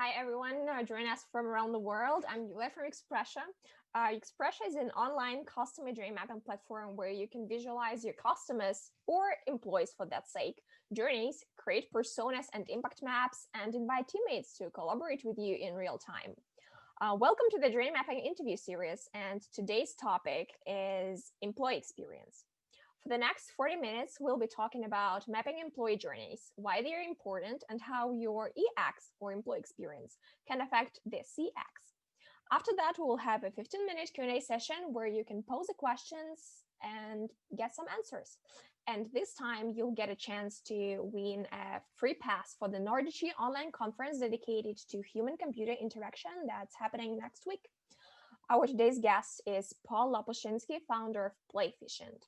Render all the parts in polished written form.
Hi, everyone. Joining us from around the world. I'm Yulia from Expressia. Expressia is an online customer journey mapping platform where you can visualize your customers or employees, for that sake, journeys, create personas and impact maps, and invite teammates to collaborate with you in real time. Welcome to the Journey Mapping interview series, and today's topic is employee experience. For the next 40 minutes, we'll be talking about mapping employee journeys, why they are important, and how your EX or employee experience can affect the CX. After that, we'll have a 15-minute Q&A session where you can pose the questions and get some answers. And this time, you'll get a chance to win a free pass for the Nordici online conference dedicated to human-computer interaction that's happening next week. Our today's guest is Paul Lopushinsky, founder of Playficient.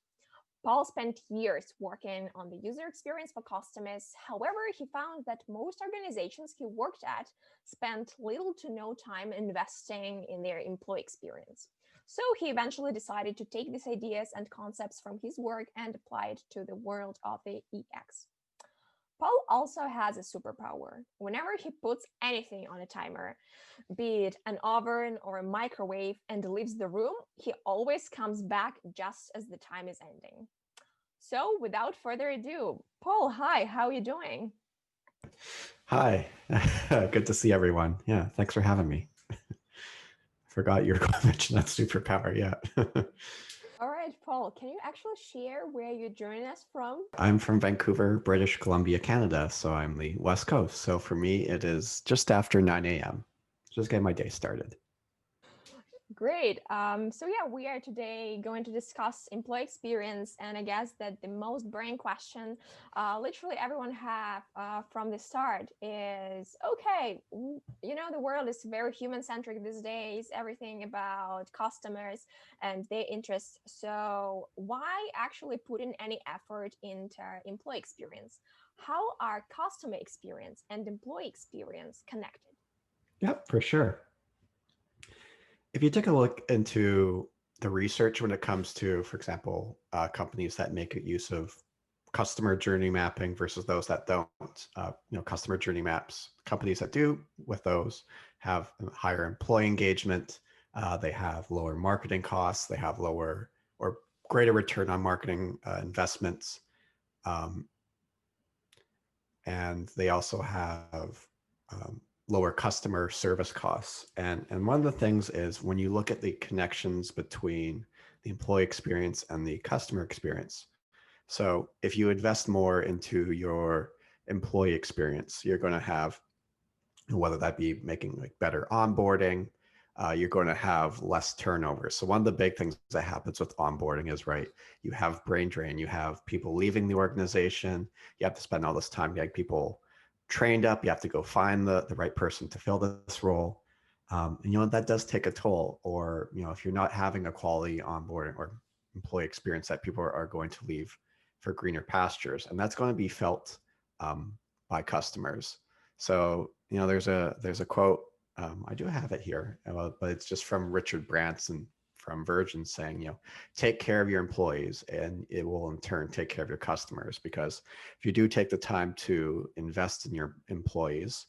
Paul spent years working on the user experience for customers. However, he found that most organizations he worked at spent little to no time investing in their employee experience. So he eventually decided to take these ideas and concepts from his work and apply it to the world of the EX. Paul also has a superpower. Whenever he puts anything on a timer, be it an oven or a microwave, and leaves the room, he always comes back just as the time is ending. So without further ado, Paul, hi, how are you doing? Hi, good to see everyone. Yeah, thanks for having me. Forgot you were going to mention that superpower. Yeah. All right, Paul, can you actually share where you're joining us from? I'm from Vancouver, British Columbia, Canada. So I'm the West Coast. So for me, it is just after 9 a.m. Just getting my day started. Great. So yeah, we are today going to discuss employee experience, and I guess that the most burning question, literally everyone have from the start is, okay, the world is very human centric these days. Everything about customers and their interests. So why actually put in any effort into employee experience? How are customer experience and employee experience connected? Yep, for sure. If you take a look into the research when it comes to, for example, companies that make use of customer journey mapping versus those that don't, customer journey maps, companies that do with those have higher employee engagement. They have lower marketing costs. They have lower or greater return on marketing investments. Um, and they also have lower customer service costs. And one of the things is when you look at the connections between the employee experience and the customer experience. So if you invest more into your employee experience, you're going to have, whether that be making like better onboarding, you're going to have less turnover. So one of the big things that happens with onboarding is, right, you have brain drain, you have people leaving the organization, you have to spend all this time getting people trained up, you have to go find the right person to fill this role. And that does take a toll. Or, if you're not having a quality onboarding or employee experience, that people are going to leave for greener pastures. And that's going to be felt by customers. So, there's a quote, I do have it here, but it's just from Richard Branson from Virgin saying, take care of your employees and it will in turn take care of your customers. Because if you do take the time to invest in your employees,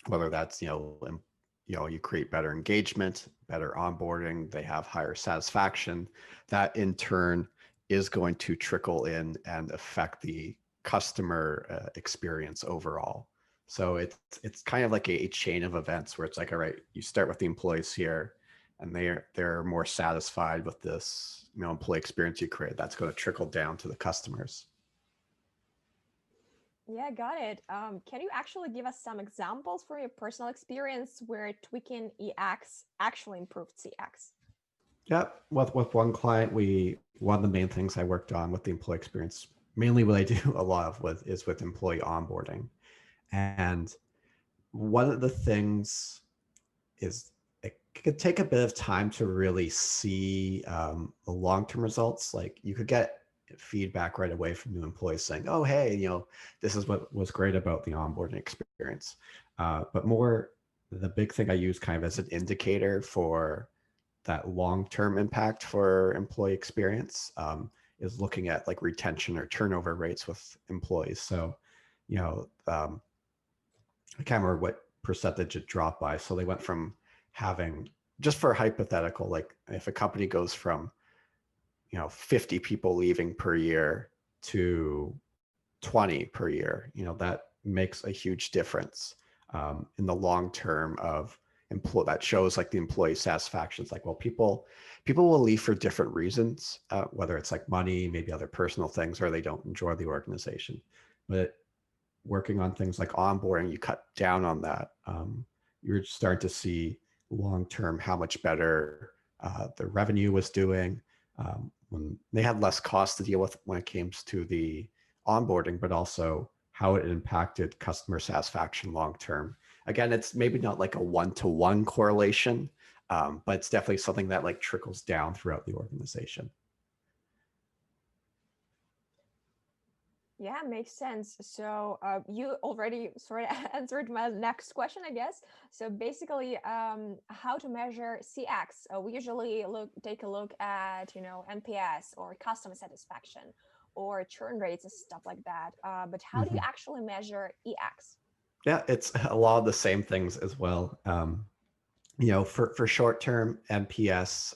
whether that's, you create better engagement, better onboarding, they have higher satisfaction, that in turn is going to trickle in and affect the customer experience overall. So it's kind of like a chain of events where it's like, all right, you start with the employees here, and they're more satisfied with this, employee experience you create. That's going to trickle down to the customers. Yeah, got it. Can you actually give us some examples from your personal experience where tweaking EX actually improved CX? Yeah, with one client, one of the main things I worked on with the employee experience, mainly what I do a lot of is with employee onboarding. And one of the things is it could take a bit of time to really see the long-term results. Like you could get feedback right away from new employees saying, oh, hey, this is what was great about the onboarding experience. But more, the big thing I use kind of as an indicator for that long-term impact for employee experience is looking at like retention or turnover rates with employees. So, you know, um, I can't remember what percentage it dropped by. So they went from having, just for hypothetical, like if a company goes from, 50 people leaving per year to 20 per year, that makes a huge difference in the long term of that shows like the employee satisfaction. It's like, well, people will leave for different reasons, whether it's like money, maybe other personal things, or they don't enjoy the organization. But working on things like onboarding, you cut down on that. You're starting to see long term how much better the revenue was doing, when they had less cost to deal with when it came to the onboarding, but also how it impacted customer satisfaction long term. Again, it's maybe not like a one-to-one correlation, but it's definitely something that like trickles down throughout the organization. Yeah, makes sense. So you already sort of answered my next question, I guess. So basically, how to measure CX? We usually take a look at, NPS or customer satisfaction or churn rates and stuff like that. But how do you Mm-hmm. actually measure EX? Yeah, it's a lot of the same things as well. For short term NPS,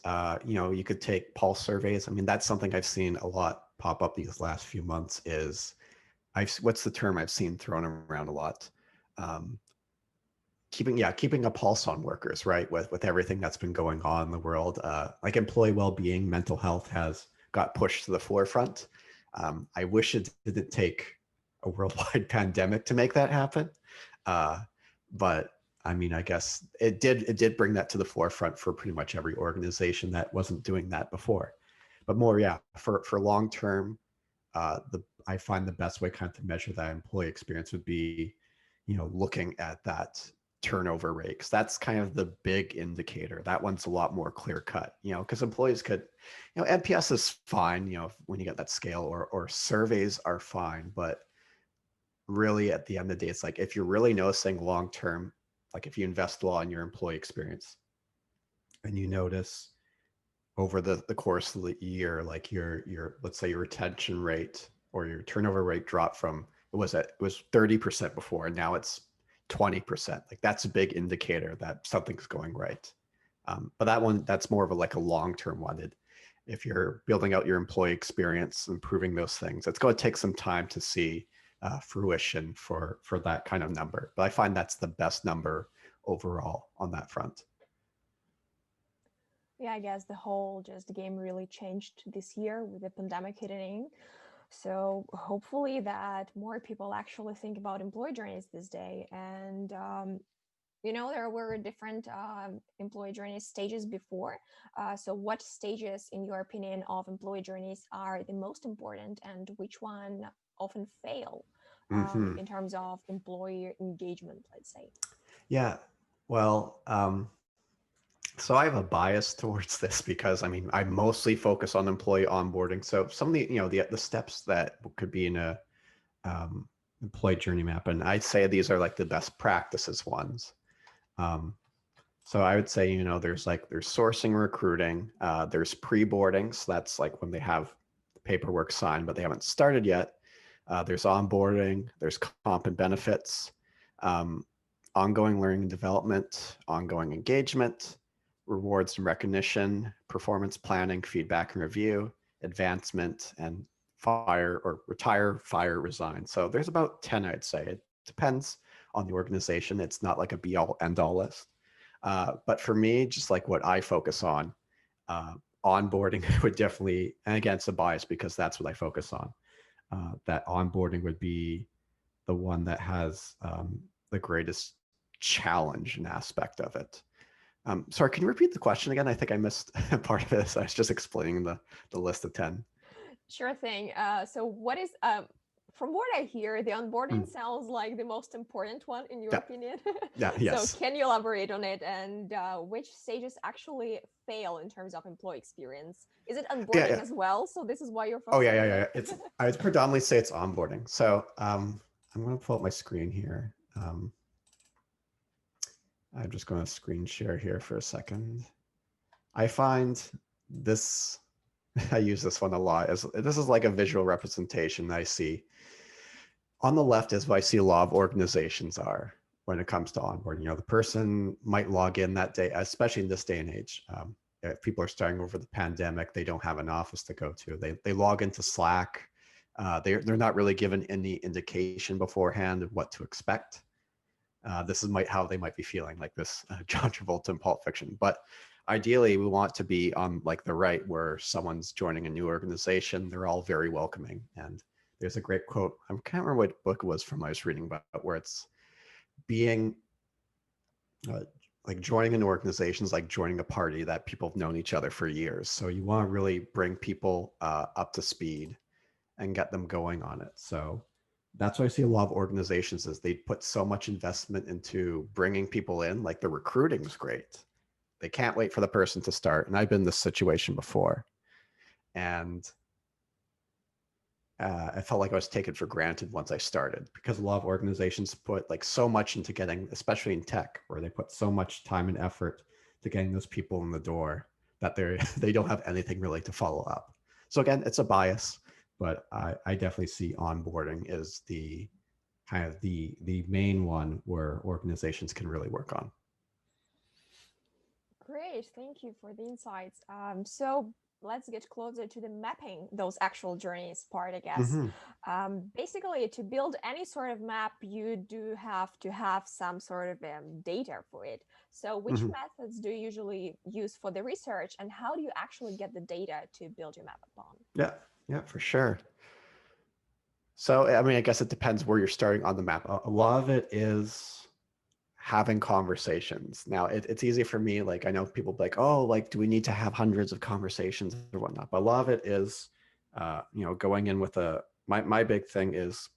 you could take pulse surveys. I mean, that's something I've seen a lot pop up these last few months. What's the term I've seen thrown around a lot? Um, keeping a pulse on workers, right? With everything that's been going on in the world, like employee well-being, mental health has got pushed to the forefront. I wish it didn't take a worldwide pandemic to make that happen, but I mean, I guess it did. It did bring that to the forefront for pretty much every organization that wasn't doing that before. But more, yeah, for long term, I find the best way kind of to measure that employee experience would be, looking at that turnover rate, because that's kind of the big indicator. That one's a lot more clear cut, because employees could, NPS is fine, when you get that scale, or surveys are fine, but really at the end of the day, it's like if you're really noticing long term, like if you invest a lot in your employee experience and you notice over the course of the year, like your let's say your retention rate or your turnover rate dropped from it was 30% before, and now it's 20%. Like that's a big indicator that something's going right. But that's more of a long-term one. If you're building out your employee experience, improving those things, it's going to take some time to see fruition for that kind of number. But I find that's the best number overall on that front. Yeah, I guess the whole just game really changed this year with the pandemic hitting. So hopefully that more people actually think about employee journeys this day. And there were different employee journey stages before. So what stages, in your opinion, of employee journeys are the most important, and which one often fail Mm-hmm. in terms of employee engagement, let's say? Yeah. Well, so I have a bias towards this because I mean I mostly focus on employee onboarding. So some of the the steps that could be in a um, employee journey map, and I'd say these are like the best practices ones. Um, so I would say there's sourcing, recruiting, there's pre-boarding, so that's like when they have the paperwork signed but they haven't started yet. There's onboarding, there's comp and benefits, um, ongoing learning and development, ongoing engagement, rewards and recognition, performance planning, feedback and review, advancement, and fire or retire, fire, resign. So there's about 10, I'd say. It depends on the organization. It's not like a be all end all list. But for me, just like what I focus on, onboarding would definitely, and again, it's a bias because that's what I focus on. That onboarding would be the one that has the greatest challenge and aspect of it. Sorry, can you repeat the question again? I think I missed part of this. I was just explaining the list of 10. Sure thing. So what is from what I hear, the onboarding Mm. sounds like the most important one in your Yeah, opinion. yeah, So yes. can you elaborate on it, and which stages actually fail in terms of employee experience? Is it Yeah, onboarding yeah. as well? So this is why you're Oh, yeah, focusing yeah, on yeah. it? I would predominantly say it's onboarding. So I'm going to pull up my screen here. I'm just going to screen share here for a second. I find this, I use this one a lot. This is like a visual representation that I see. On the left is what I see a lot of organizations are. when it comes to onboarding. The person might log in that day, especially in this day and age. If people are starting over the pandemic, they don't have an office to go to. They log into Slack. They're not really given any indication beforehand of what to expect. This is how they might be feeling, like this John Travolta in Pulp Fiction. But ideally, we want to be on like the right, where someone's joining a new organization. They're all very welcoming. And there's a great quote. I can't remember what book it was from I was reading about, where it's being like joining an organization is like joining a party that people have known each other for years. So you want to really bring people up to speed and get them going on it. So that's why I see a lot of organizations is they put so much investment into bringing people in. Like the recruiting is great. They can't wait for the person to start. And I've been in this situation before. And I felt like I was taken for granted once I started, because a lot of organizations put like so much into getting, especially in tech, where they put so much time and effort to getting those people in the door that they don't have anything really to follow up. So again, it's a bias, but I definitely see onboarding is the kind of the main one where organizations can really work on. Great, thank you for the insights. So let's get closer to the mapping those actual journeys part, I guess. Basically, to build any sort of map, you do have to have some sort of data for it. So which methods do you usually use for the research, and how do you actually get the data to build your map upon? Yeah, for sure. So, I mean, I guess it depends where you're starting on the map. A lot of it is having conversations. Now, it's easy for me. Like, I know people like, oh, like, do we need to have hundreds of conversations or whatnot? But a lot of it is, going in with my big thing is,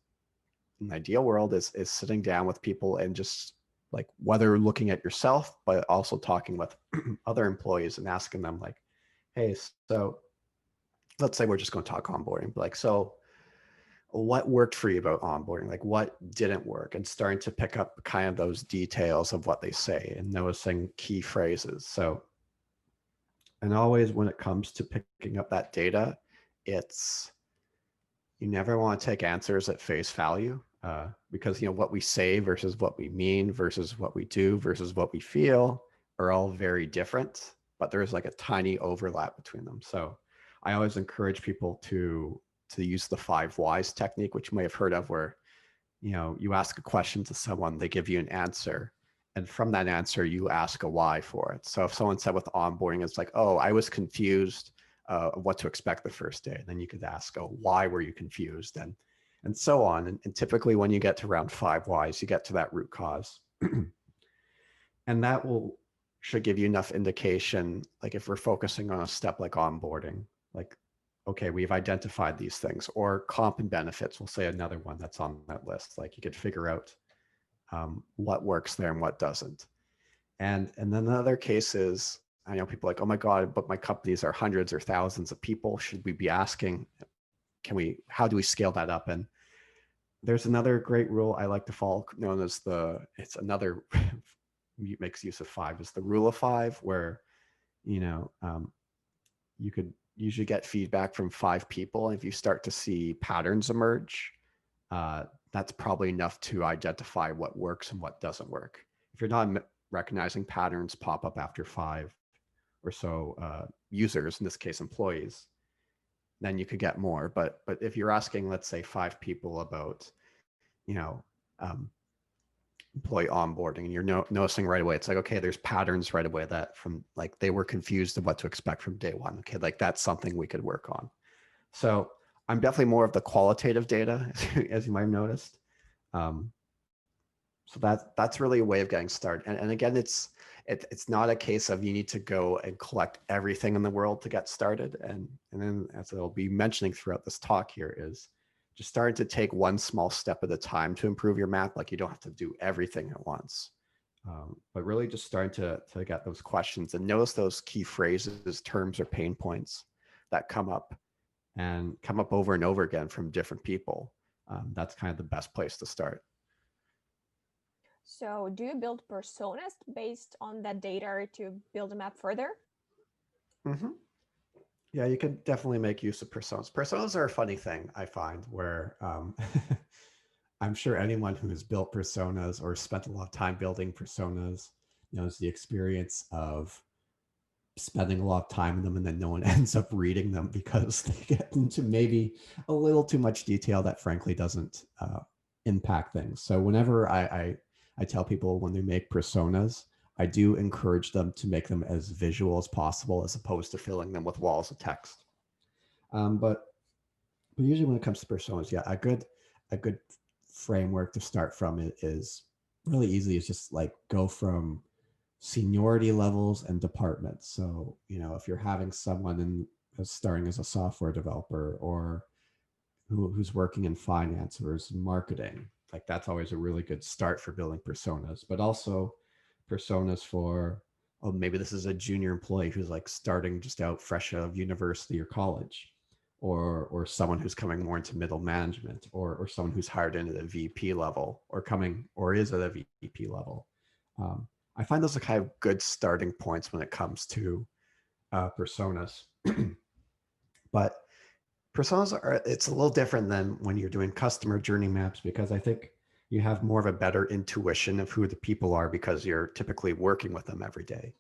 in the ideal world, is sitting down with people and just like, whether looking at yourself, but also talking with other employees and asking them like, hey, so let's say we're just going to talk onboarding. Like, so what worked for you about onboarding? Like what didn't work? And starting to pick up kind of those details of what they say and noticing key phrases. So, and always when it comes to picking up that data, you never want to take answers at face value, because what we say versus what we mean versus what we do versus what we feel are all very different, but there's like a tiny overlap between them. So I always encourage people to use the 5 whys technique, which you may have heard of, where you ask a question to someone, they give you an answer, and from that answer you ask a why for it. So if someone said with onboarding, it's like, oh, I was confused of what to expect the first day, and then you could ask, oh, why were you confused, and so on. And typically when you get to around 5 whys, you get to that root cause. And that should give you enough indication, like if we're focusing on a step like onboarding, like, okay, we've identified these things. Or comp and benefits, we'll say another one that's on that list. Like you could figure out what works there and what doesn't. And then in other cases, I know people are like, oh my God, but my companies are hundreds or thousands of people. Should we be asking, how do we scale that up? And there's another great rule I like to follow, known as it's another makes use of 5, is the rule of 5, where, you could usually get feedback from 5 people. And if you start to see patterns emerge, that's probably enough to identify what works and what doesn't work. If you're not recognizing patterns pop up after 5 or so users, in this case employees, then you could get more. But if you're asking, let's say 5 people about, employee onboarding, and you're noticing right away, it's like, okay, there's patterns right away that from like they were confused of what to expect from day one. Okay, like that's something we could work on. So I'm definitely more of the qualitative data, as you might have noticed. So that's really a way of getting started. And again, it's not a case of you need to go and collect everything in the world to get started. And then, as I'll be mentioning throughout this talk here, is just starting to take one small step at a time to improve your map. Like you don't have to do everything at once, but really just starting to get those questions and notice those key phrases, terms, or pain points that come up over and over again from different people. That's kind of the best place to start. So do you build personas based on that data to build a map further? Yeah, you can definitely make use of personas. Personas are a funny thing, I find, where I'm sure anyone who has built personas or spent a lot of time building personas knows the experience of spending a lot of time in them and then no one ends up reading them because they get into maybe a little too much detail that frankly doesn't impact things. So whenever I tell people when they make personas, I do encourage them to make them as visual as possible as opposed to filling them with walls of text. But usually when it comes to personas, yeah, a good framework to start from is really easy. It's just like go from seniority levels and departments. So, if you're having someone starting as a software developer or who's working in finance or is in marketing, like that's always a really good start for building personas, but also personas for, oh, maybe this is a junior employee who's like starting just out fresh out of university or college, or someone who's coming more into middle management, or someone who's hired into the VP level or is at a VP level. I find those are kind of good starting points when it comes to personas. But personas it's a little different than when you're doing customer journey maps, because I think you have more of a better intuition of who the people are because you're typically working with them every day.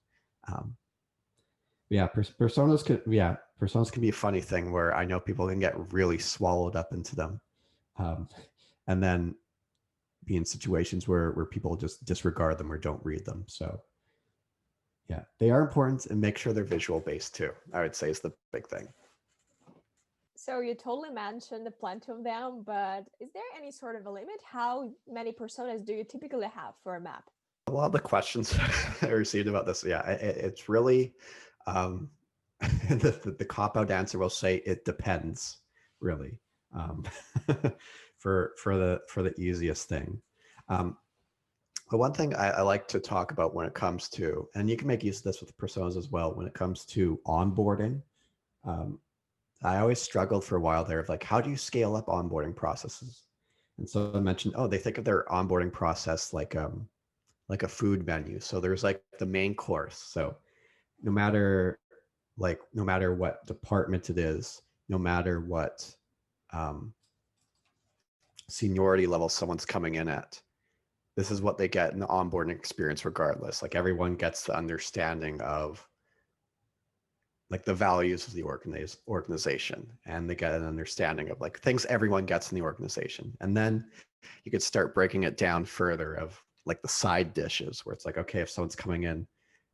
Personas can be a funny thing where I know people can get really swallowed up into them, and then be in situations where people just disregard them or don't read them. So yeah, they are important, and make sure they're visual based too, I would say, is the big thing. So you totally mentioned plenty of them, but is there any sort of a limit? How many personas do you typically have for a map? A lot of the questions I received about this, yeah, it's really the cop-out answer will say it depends, really, for the easiest thing. The one thing I like to talk about when it comes to, and you can make use of this with personas as well, when it comes to onboarding, I always struggled for a while there of like, how do you scale up onboarding processes? And so I mentioned, they think of their onboarding process like a food menu. So there's like the main course. So no matter what department it is, no matter what seniority level someone's coming in at, this is what they get in the onboarding experience regardless. Like everyone gets the understanding of like the values of the organization, and they get an understanding of like things everyone gets in the organization. And then you could start breaking it down further of like the side dishes where it's like, okay, if someone's coming in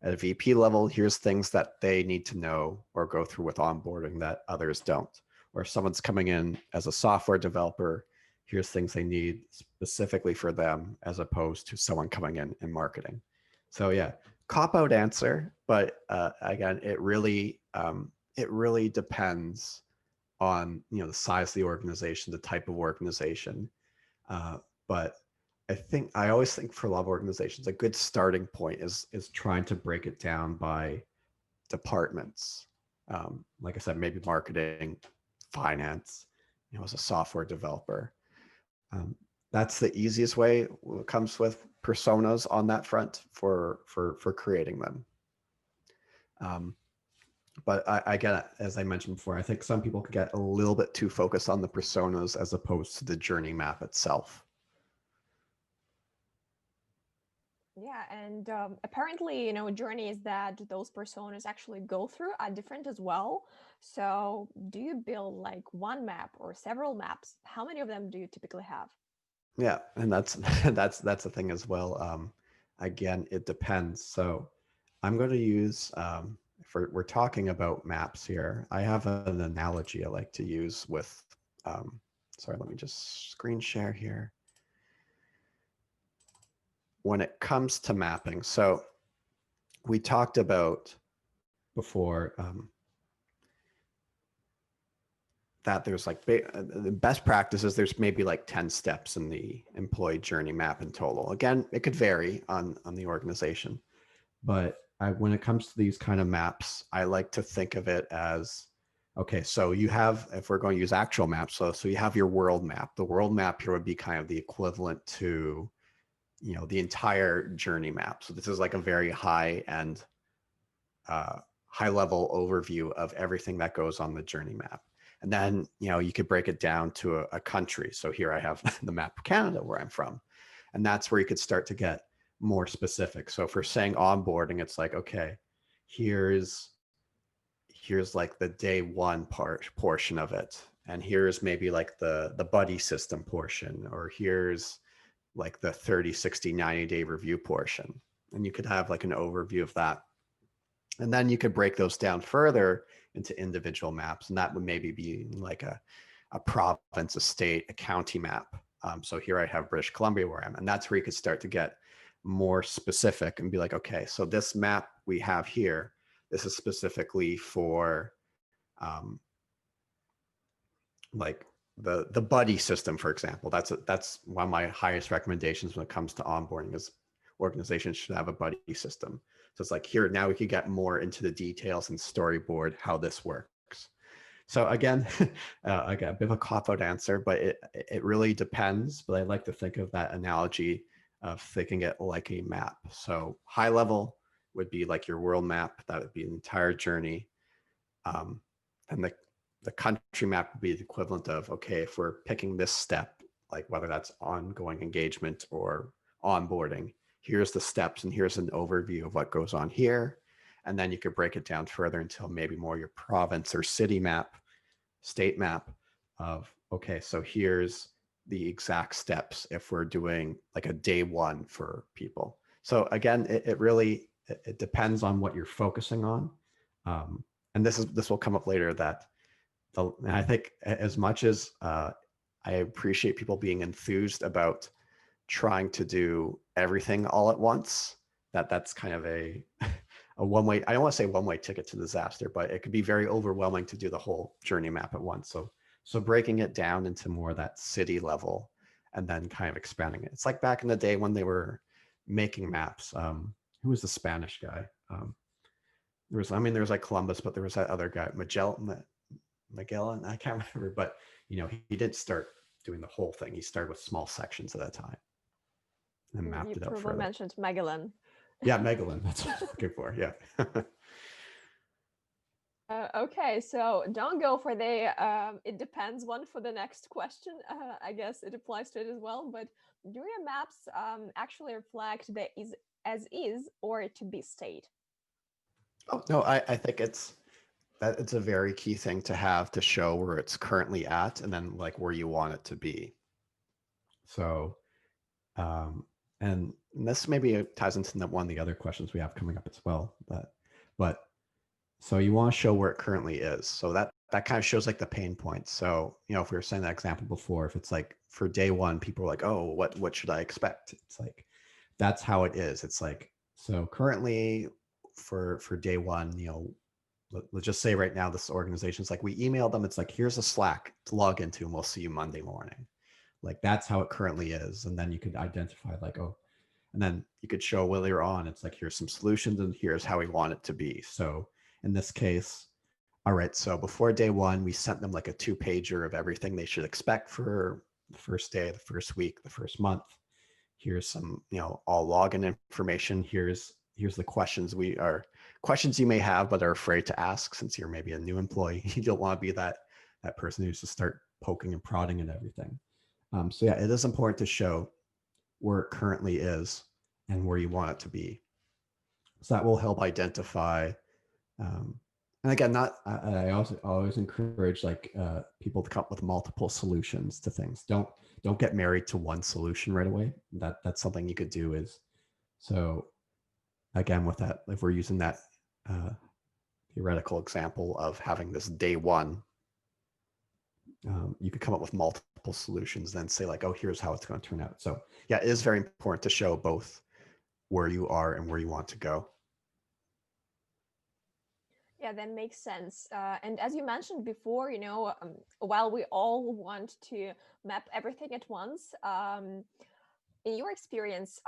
at a VP level, here's things that they need to know or go through with onboarding that others don't. Or if someone's coming in as a software developer, here's things they need specifically for them as opposed to someone coming in marketing. So yeah, cop out answer, but again, it really depends on the size of the organization, the type of organization. But I always think for a lot of organizations, a good starting point is trying to break it down by departments. Like I said, maybe marketing, finance, as a software developer. That's the easiest way when it comes with personas on that front for creating them. But I get it, as I mentioned before, I think some people could get a little bit too focused on the personas as opposed to the journey map itself. Yeah, and apparently, journeys that those personas actually go through are different as well. So, do you build like one map or several maps? How many of them do you typically have? Yeah, and that's that's the thing as well. Again, it depends. So, I'm going to use if we're talking about maps here. I have an analogy I like to use with. Sorry, let me just screen share here. When it comes to mapping, so we talked about before that there's like the best practices, there's maybe like 10 steps in the employee journey map in total. Again, it could vary on the organization, but when it comes to these kind of maps, I like to think of it as, okay, so you have, if we're going to use actual maps, so you have your world map. The world map here would be kind of the equivalent to the entire journey map. So this is like a very high level overview of everything that goes on the journey map. And then, you could break it down to a country. So here I have the map of Canada where I'm from. And that's where you could start to get more specific. So if we're saying onboarding, it's like, okay, here's like the day one portion of it. And here's maybe like the buddy system portion, or here's like the 30, 60, 90-day review portion. And you could have like an overview of that. And then you could break those down further into individual maps. And that would maybe be like a province, a state, a county map. So here I have British Columbia where I am. And that's where you could start to get more specific and be like, okay, so this map we have here, this is specifically for like the buddy system, for example. That's one of my highest recommendations when it comes to onboarding, is organizations should have a buddy system. So it's like, here, now we could get more into the details and storyboard how this works. So again, I got a bit of a cop-out answer, but it really depends. But I like to think of that analogy of thinking it like a map. So high level would be like your world map. That would be an entire journey. And the country map would be the equivalent of, okay, if we're picking this step, like whether that's ongoing engagement or onboarding, here's the steps and here's an overview of what goes on here. And then you could break it down further until maybe more your province or city map, state map of, okay, so here's the exact steps if we're doing like a day one for people. So again, it really depends on what you're focusing on. And this will come up later, that I think as much as I appreciate people being enthused about trying to do everything all at once, that's kind of a one-way, I don't want to say one-way ticket to disaster, but it could be very overwhelming to do the whole journey map at once. So breaking it down into more that city level and then kind of expanding it. It's like back in the day when they were making maps. Who was the Spanish guy? There was like Columbus, but there was that other guy, Magellan, I can't remember, but he didn't start doing the whole thing. He started with small sections at a time and mapped it out further. You mentioned Magellan. Yeah, Magellan, that's what I was looking for, yeah. Okay, so don't go for the it depends one for the next question. I guess it applies to it as well, but do your maps actually reflect the is as is or to be state? Oh, no, I think it's a very key thing to have, to show where it's currently at and then like where you want it to be. So, and this maybe ties into one of the other questions we have coming up as well. But so you want to show where it currently is. So that kind of shows like the pain points. So, if we were saying that example before, if it's like for day one, people are like, oh, what should I expect? It's like, that's how it is. It's like, so currently for day one, let's just say right now, this organization is like, we emailed them. It's like, here's a Slack to log into and we'll see you Monday morning. Like, that's how it currently is. And then you could identify like, oh, and then you could show later on, it's like, here's some solutions and here's how we want it to be. So in this case, all right, so before day one, we sent them like a 2-pager of everything they should expect for the first day, the first week, the first month. Here's some, all login information. Here's the questions questions you may have but are afraid to ask, since you're maybe a new employee. You don't want to be that person who's to start poking and prodding and everything. So yeah, it is important to show where it currently is and where you want it to be. So that will help identify. And again, I also always encourage people to come up with multiple solutions to things. Don't get married to one solution right away. That's something you could do is, so again, with that, if we're using that theoretical example of having this day one, you could come up with multiple solutions, then say like, oh, here's how it's going to turn out. So yeah, it is very important to show both where you are and where you want to go. Yeah, that makes sense. And as you mentioned before, while we all want to map everything at once, in your experience,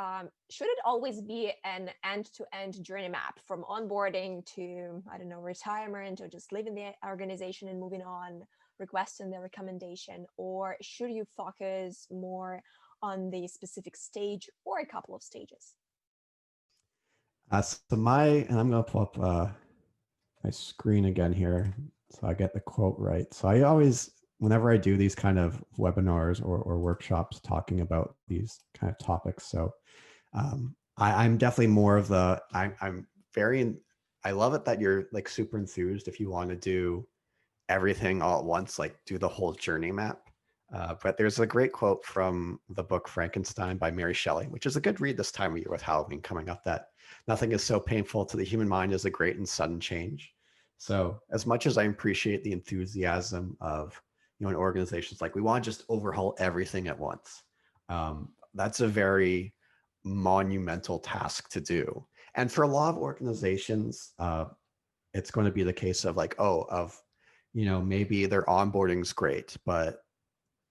should it always be an end-to-end journey map from onboarding to, I don't know, retirement, or just leaving the organization and moving on, requesting the recommendation? Or should you focus more on the specific stage or a couple of stages? And I'm going to pull up my screen again here. So I get the quote right. So I always, whenever I do these kind of webinars or workshops talking about these kind of topics, so I'm definitely more of the, I'm very, I love it that you're like super enthused if you want to do everything all at once, like do the whole journey map. But there's a great quote from the book Frankenstein by Mary Shelley, which is a good read this time of year with Halloween coming up, that nothing is so painful to the human mind as a great and sudden change. So as much as I appreciate the enthusiasm of, in organizations, like we want to just overhaul everything at once. That's a very monumental task to do. And for a lot of organizations, it's going to be the case of like, maybe their onboarding's great, but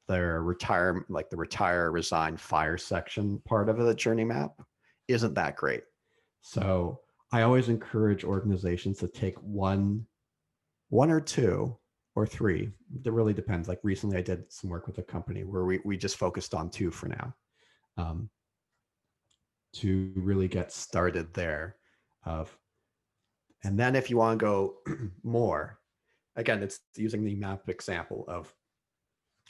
their retirement, like the retire, resign, fire section part of the journey map isn't that great. So I always encourage organizations to take one or two or three. It really depends. Like recently I did some work with a company where we just focused on two for now, to really get started there. And then if you want to go more, again, it's using the map example of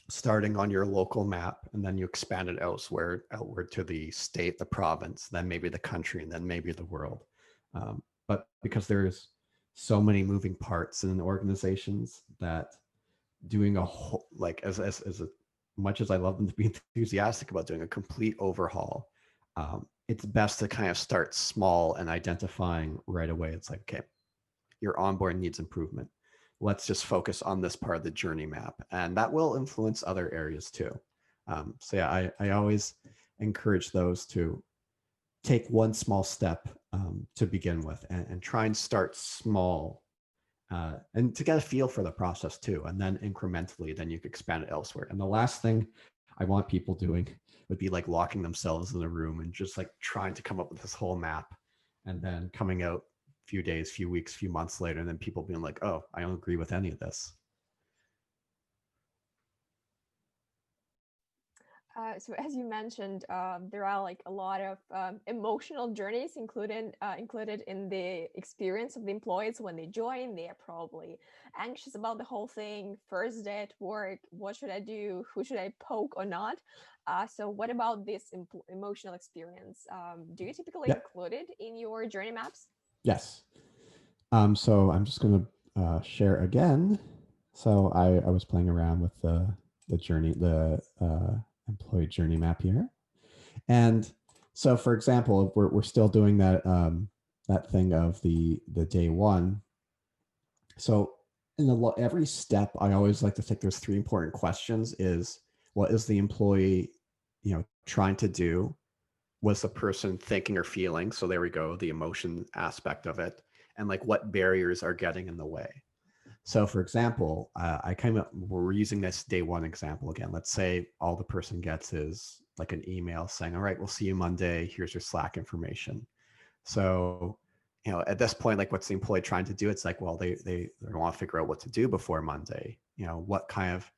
starting on your local map, and then you expand it elsewhere, outward to the state, the province, then maybe the country, and then maybe the world. But because there's so many moving parts in organizations, that doing a whole, like as much as I love them to be enthusiastic about doing a complete overhaul, it's best to kind of start small and identifying right away. It's like, okay, your onboarding needs improvement. Let's just focus on this part of the journey map, and that will influence other areas too. So yeah, I always encourage those to take one small step to begin with, and try and start small, and to get a feel for the process too. And then incrementally, then you can expand it elsewhere. And the last thing I want people doing would be like locking themselves in a room and just like trying to come up with this whole map, and then coming out few days, few weeks, few months later, and then people being like, oh, I don't agree with any of this. So as you mentioned, there are like a lot of emotional journeys included in the experience of the employees when they join. They are probably anxious about the whole thing. First day at work, what should I do? Who should I poke or not? So what about this emotional experience? Do you typically include it in your journey maps? Yes. So I'm just going to share again. So I was playing around with the journey, the employee journey map here. And so, for example, we're still doing that that thing of the day one. So in every step, I always like to think there's three important questions: is what is the employee, trying to do? What's the person thinking or feeling? So there we go, the emotion aspect of it, and like what barriers are getting in the way. So for example, we're using this day one example again. Let's say all the person gets is like an email saying, all right, we'll see you Monday. Here's your Slack information. So, at this point, like what's the employee trying to do? It's like, well, they want to figure out what to do before Monday. What kind of,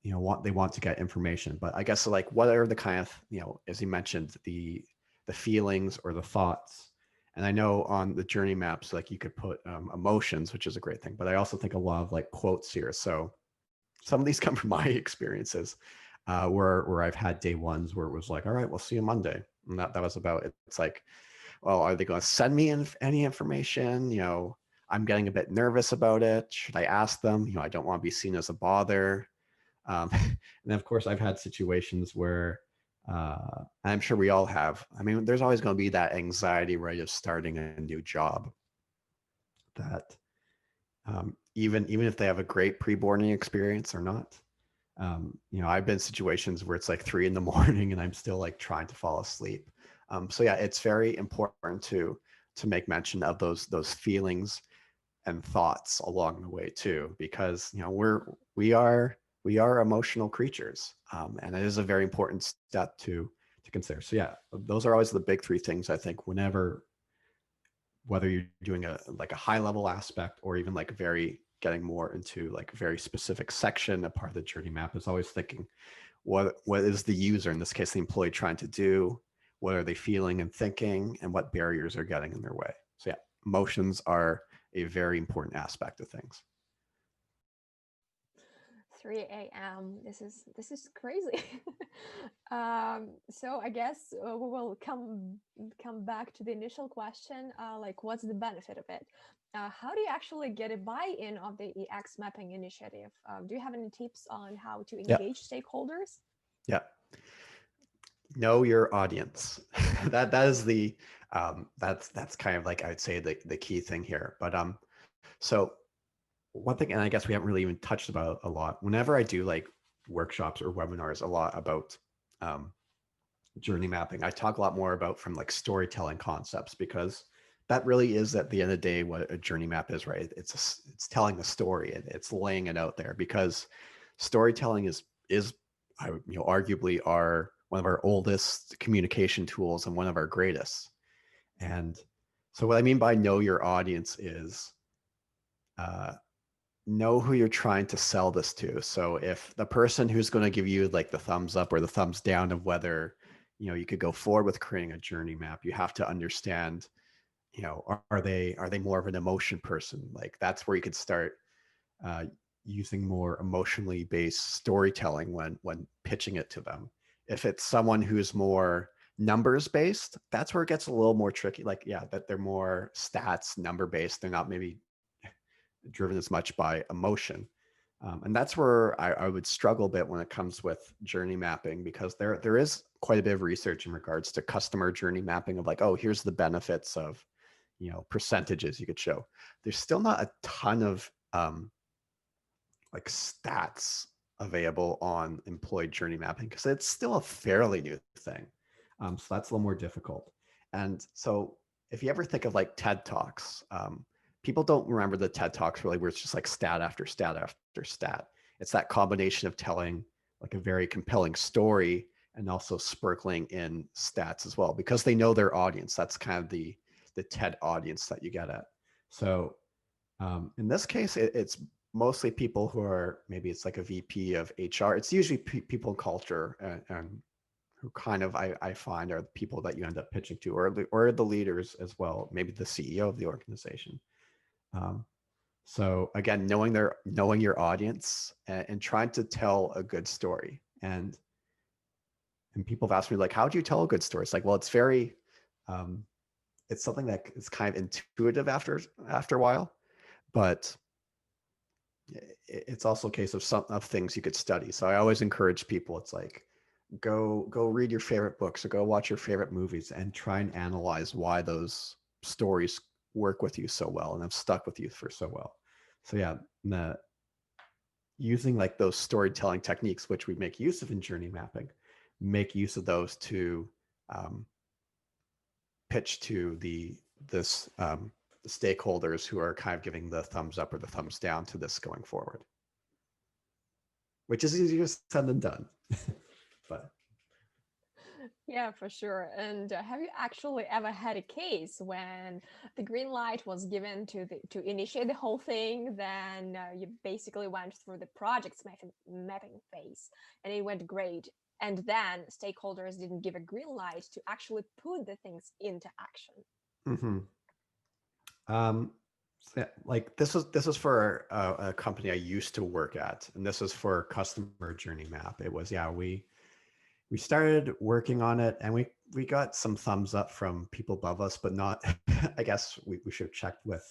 what they want to get information. But I guess like, what are the kind of, as you mentioned, the feelings or the thoughts. And I know on the journey maps, like you could put emotions, which is a great thing, but I also think a lot of like quotes here. So some of these come from my experiences, where I've had day ones where it was like, all right, we'll see you Monday. And that was about it. It's like, well, are they going to send me any information? I'm getting a bit nervous about it. Should I ask them? I don't want to be seen as a bother. And of course, I've had situations where, I'm sure we all have. I mean, there's always going to be that anxiety, right, of starting a new job. That even if they have a great pre-boarding experience or not, I've been in situations where it's like 3 a.m. and I'm still like trying to fall asleep. So yeah, it's very important to make mention of those feelings and thoughts along the way too, because we are emotional creatures, and it is a very important step to consider. So yeah, those are always the big three things I think whether you're doing a high level aspect or even like getting more into like a very specific section, a part of the journey map, is always thinking what is the user, in this case the employee, trying to do, what are they feeling and thinking, and what barriers are getting in their way. So yeah, emotions are a very important aspect of things. 3 a.m. This is crazy. So I guess we will come back to the initial question, like what's the benefit of it? How do you actually get a buy-in of the EX mapping initiative? Do you have any tips on how to Yeah. engage stakeholders? Yeah. Know your audience. That is the that's kind of like, I would say, the key thing here. But so one thing, and I guess we haven't really even touched about a lot. Whenever I do like workshops or webinars, a lot about journey mapping, I talk a lot more about from like storytelling concepts, because that really is at the end of the day what a journey map is, right? It's telling a story and it's laying it out there, because storytelling is arguably one of our oldest communication tools and one of our greatest. And so what I mean by know your audience is know who you're trying to sell this to. So if the person who's going to give you like the thumbs up or the thumbs down of whether you could go forward with creating a journey map, you have to understand, are they more of an emotion person? Like that's where you could start uh, using more emotionally based storytelling when pitching it to them. If it's someone who's more numbers based, that's where it gets a little more tricky. Like, yeah, that they're more stats, number based. They're not maybe driven as much by emotion. And that's where I would struggle a bit when it comes with journey mapping, because there is quite a bit of research in regards to customer journey mapping of like, oh, here's the benefits of, percentages you could show. There's still not a ton of like stats available on employee journey mapping, because it's still a fairly new thing. So that's a little more difficult. And so if you ever think of like TED Talks, people don't remember the TED Talks really, where it's just like stat after stat after stat. It's that combination of telling like a very compelling story and also sprinkling in stats as well, because they know their audience. That's kind of the TED audience that you get at. So in this case, it's mostly people who are, maybe it's like a VP of HR. It's usually people in culture, and who kind of I find are the people that you end up pitching to, or the leaders as well, maybe the CEO of the organization. So again, knowing your audience, and trying to tell a good story. And people have asked me like, how do you tell a good story? It's like, well, it's something that is kind of intuitive after a while, but it's also a case of things you could study. So I always encourage people, it's like, go read your favorite books or go watch your favorite movies and try and analyze why those stories work with you so well and have stuck with you for so well. So yeah, using like those storytelling techniques, which we make use of in journey mapping, make use of those to pitch to the stakeholders who are kind of giving the thumbs up or the thumbs down to this going forward, which is easier said than done. But Yeah, for sure. And have you actually ever had a case when the green light was given to initiate the whole thing? Then you basically went through the project's mapping phase, and it went great. And then stakeholders didn't give a green light to actually put the things into action. mm-hmm. Like this was for a company I used to work at, and this was for customer journey map. It was, yeah, we started working on it, and we got some thumbs up from people above us, but not, I guess we should have checked with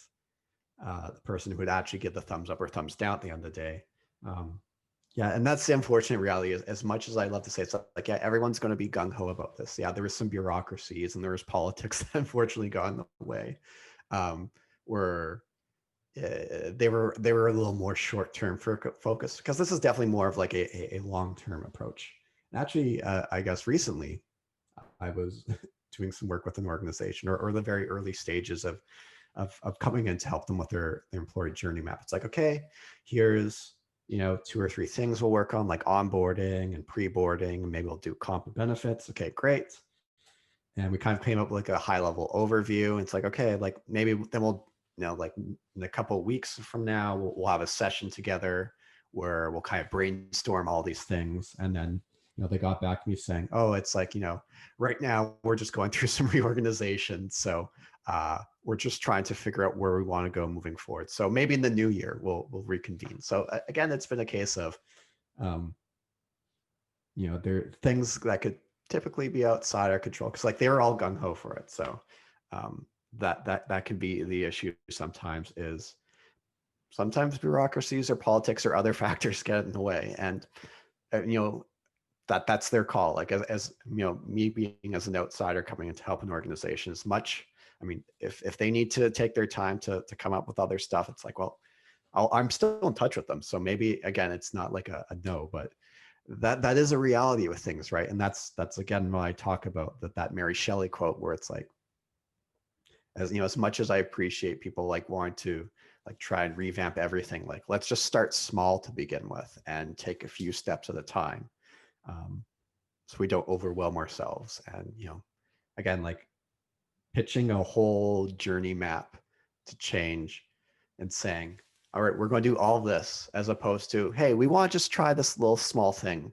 the person who would actually give the thumbs up or thumbs down at the end of the day. Yeah, and that's the unfortunate reality. As much as I love to say it's like, yeah, everyone's going to be gung-ho about this. Yeah, there was some bureaucracies and there was politics that unfortunately got in the way, where they were a little more short-term focused, because this is definitely more of like a long-term approach. And actually, I guess recently I was doing some work with an organization, or the very early stages of coming in to help them with their employee journey map. It's like, okay, here's 2 or 3 things we'll work on, like onboarding and pre-boarding, and maybe we'll do comp and benefits. Okay, great. And we kind of came up with like a high level overview. It's like, okay, like maybe then we'll, like in a couple of weeks from now, we'll have a session together where we'll kind of brainstorm all these things. And then, they got back to me saying, oh, it's like, right now we're just going through some reorganization. So we're just trying to figure out where we want to go moving forward. So maybe in the new year, we'll reconvene. So again, it's been a case of Um, there are things that could typically be outside our control because like they were all gung ho for it. So that can be the issue sometimes is sometimes bureaucracies or politics or other factors get in the way. And, that's their call. Like as me being as an outsider coming in to help an organization as much, I mean, if they need to take their time to come up with other stuff, it's like, well, I'm still in touch with them. So maybe again, it's not like a no, but that is a reality with things, right? And that's again when I talk about that Mary Shelley quote where it's like, as much as I appreciate people like wanting to like try and revamp everything, like let's just start small to begin with and take a few steps at a time, so we don't overwhelm ourselves. And again, like pitching a whole journey map to change and saying, all right, we're going to do all this, as opposed to, hey, we want to just try this little small thing,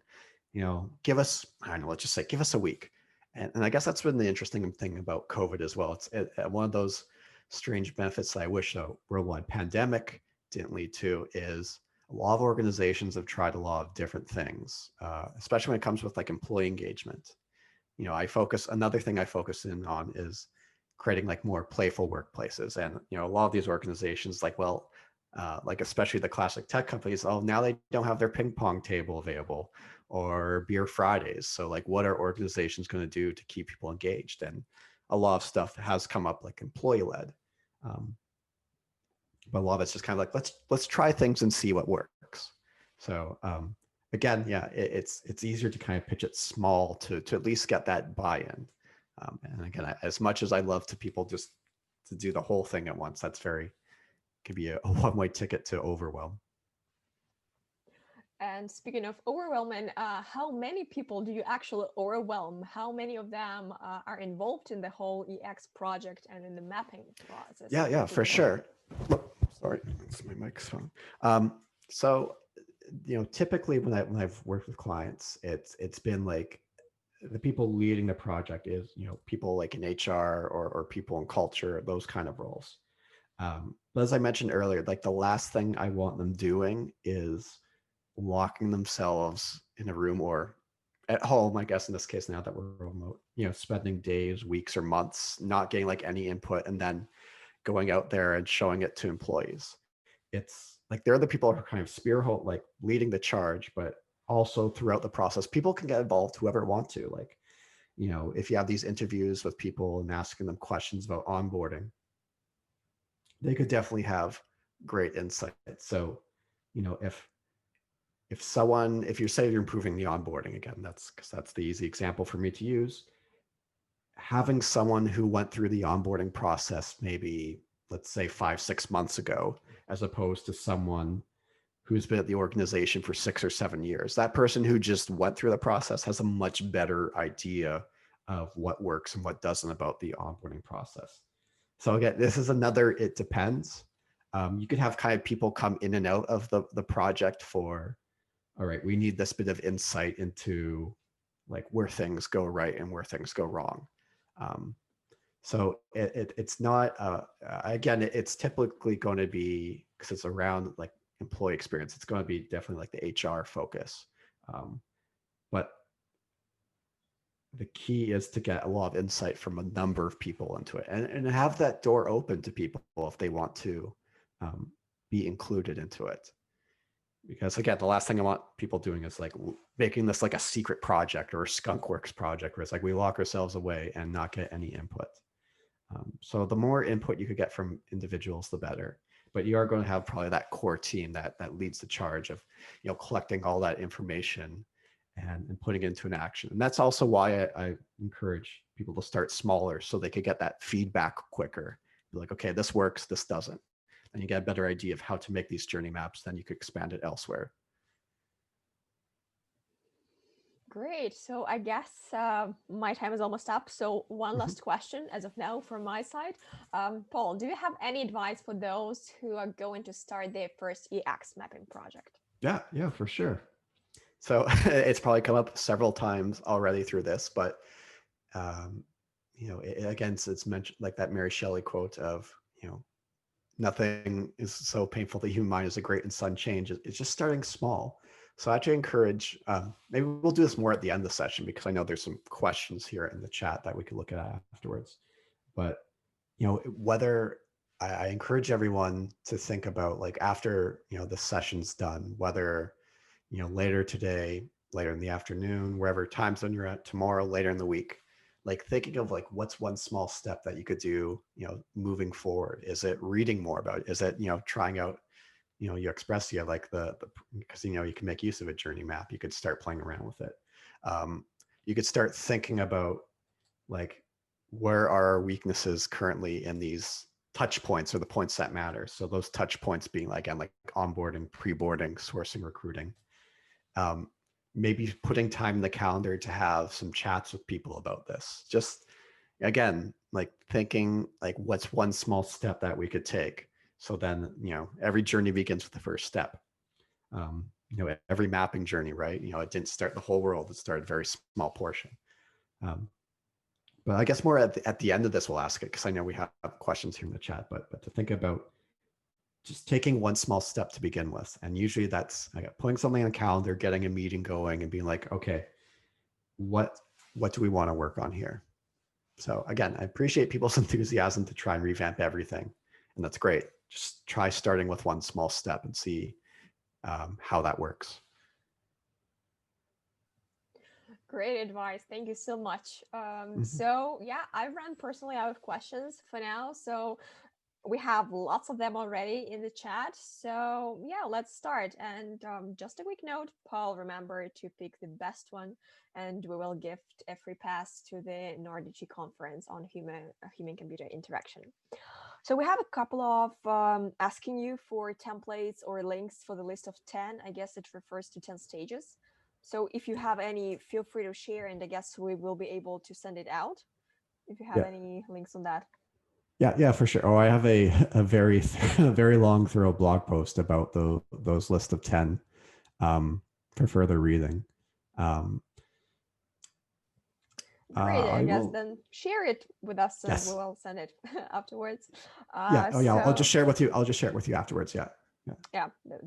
give us, I don't know, let's just say, give us a week. And I guess that's been the interesting thing about COVID as well. It's one of those strange benefits that I wish a worldwide pandemic didn't lead to is a lot of organizations have tried a lot of different things, especially when it comes with like employee engagement. Another thing I focus in on is creating like more playful workplaces. And, a lot of these organizations like especially the classic tech companies, oh, now they don't have their ping pong table available or beer Fridays. So like what are organizations going to do to keep people engaged? And a lot of stuff has come up like employee led. But a lot of it's just kind of like, let's try things and see what works. So again, yeah, it's easier to kind of pitch it small to at least get that buy-in. And again, as much as I love to people just to do the whole thing at once, could be a one-way ticket to overwhelm. And speaking of overwhelming, how many people do you actually overwhelm? How many of them are involved in the whole EX project and in the mapping process in Yeah, for particular? sure. Sorry, it's my microphone. So, typically when I've worked with clients, it's been like the people leading the project is people like in HR or people in culture, those kind of roles. But as I mentioned earlier, like the last thing I want them doing is locking themselves in a room or at home, I guess in this case, now that we're remote, spending days, weeks, or months not getting like any input and then going out there and showing it to employees. It's like they're the people who are kind of spearhead, like leading the charge, but also throughout the process, people can get involved, whoever want to. Like, if you have these interviews with people and asking them questions about onboarding, they could definitely have great insight. So, if you say you're improving the onboarding, again, that's the easy example for me to use. Having someone who went through the onboarding process, maybe let's say 5-6 months ago, as opposed to someone who's been at the organization for 6 or 7 years, that person who just went through the process has a much better idea of what works and what doesn't about the onboarding process. So again, this is another, it depends. You could have kind of people come in and out of the project for, all right, we need this bit of insight into like where things go right and where things go wrong. So it's not, again, it's typically going to be, because it's around like employee experience, it's going to be definitely like the HR focus. But the key is to get a lot of insight from a number of people into it and have that door open to people if they want to be included into it. Because again, the last thing I want people doing is like making this like a secret project or a skunkworks project where it's like we lock ourselves away and not get any input. So the more input you could get from individuals, the better. But you are going to have probably that core team that leads the charge of collecting all that information and putting it into an action. And that's also why I encourage people to start smaller so they could get that feedback quicker. Be like, okay, this works, this doesn't. And you get a better idea of how to make these journey maps, then you could expand it elsewhere. Great. So I guess my time is almost up. So one last question as of now from my side. Paul, do you have any advice for those who are going to start their first EX mapping project? Yeah, for sure. So it's probably come up several times already through this, but again, it's mentioned like that Mary Shelley quote of, nothing is so painful the human mind as a great and sudden change. It's just starting small. So I actually encourage, maybe we'll do this more at the end of the session because I know there's some questions here in the chat that we could look at afterwards. But, whether I encourage everyone to think about, like, after, the session's done, whether, later today, later in the afternoon, wherever time zone you're at, tomorrow, later in the week, like thinking of like what's one small step that you could do, moving forward. Is it reading more about it? Is it, trying out, you express, like the because, you can make use of a journey map. You could start playing around with it. You could start thinking about, like, where are our weaknesses currently in these touch points, or the points that matter. So those touch points being, like, again, like onboarding, pre-boarding, sourcing, recruiting. Maybe putting time in the calendar to have some chats with people about this. Just, again, like thinking like what's one small step that we could take. So then, every journey begins with the first step. Every mapping journey, right? It didn't start the whole world. It started a very small portion. But I guess more at the end of this, we'll ask it, because I know we have questions here in the chat, but to think about just taking one small step to begin with. And usually that's putting something on the calendar, getting a meeting going, and being like, okay, what do we want to work on here? So again, I appreciate people's enthusiasm to try and revamp everything. And that's great. Just try starting with one small step and see how that works. Great advice. Thank you so much. So yeah, I've run personally out of questions for now. So we have lots of them already in the chat. So yeah, let's start. And just a quick note, Paul, remember to pick the best one, and we will gift a free pass to the NordDG conference on human-computer interaction. So we have a couple of asking you for templates or links for the list of 10. I guess it refers to 10 stages. So if you have any, feel free to share, and I guess we will be able to send it out if you have any links on that. Yeah, for sure. Oh, I have a very very long, thorough blog post about those list of 10 for further reading. Great, I guess then share it with us, and we will send it afterwards. I'll just share it with you. I'll just share it with you afterwards. Yeah,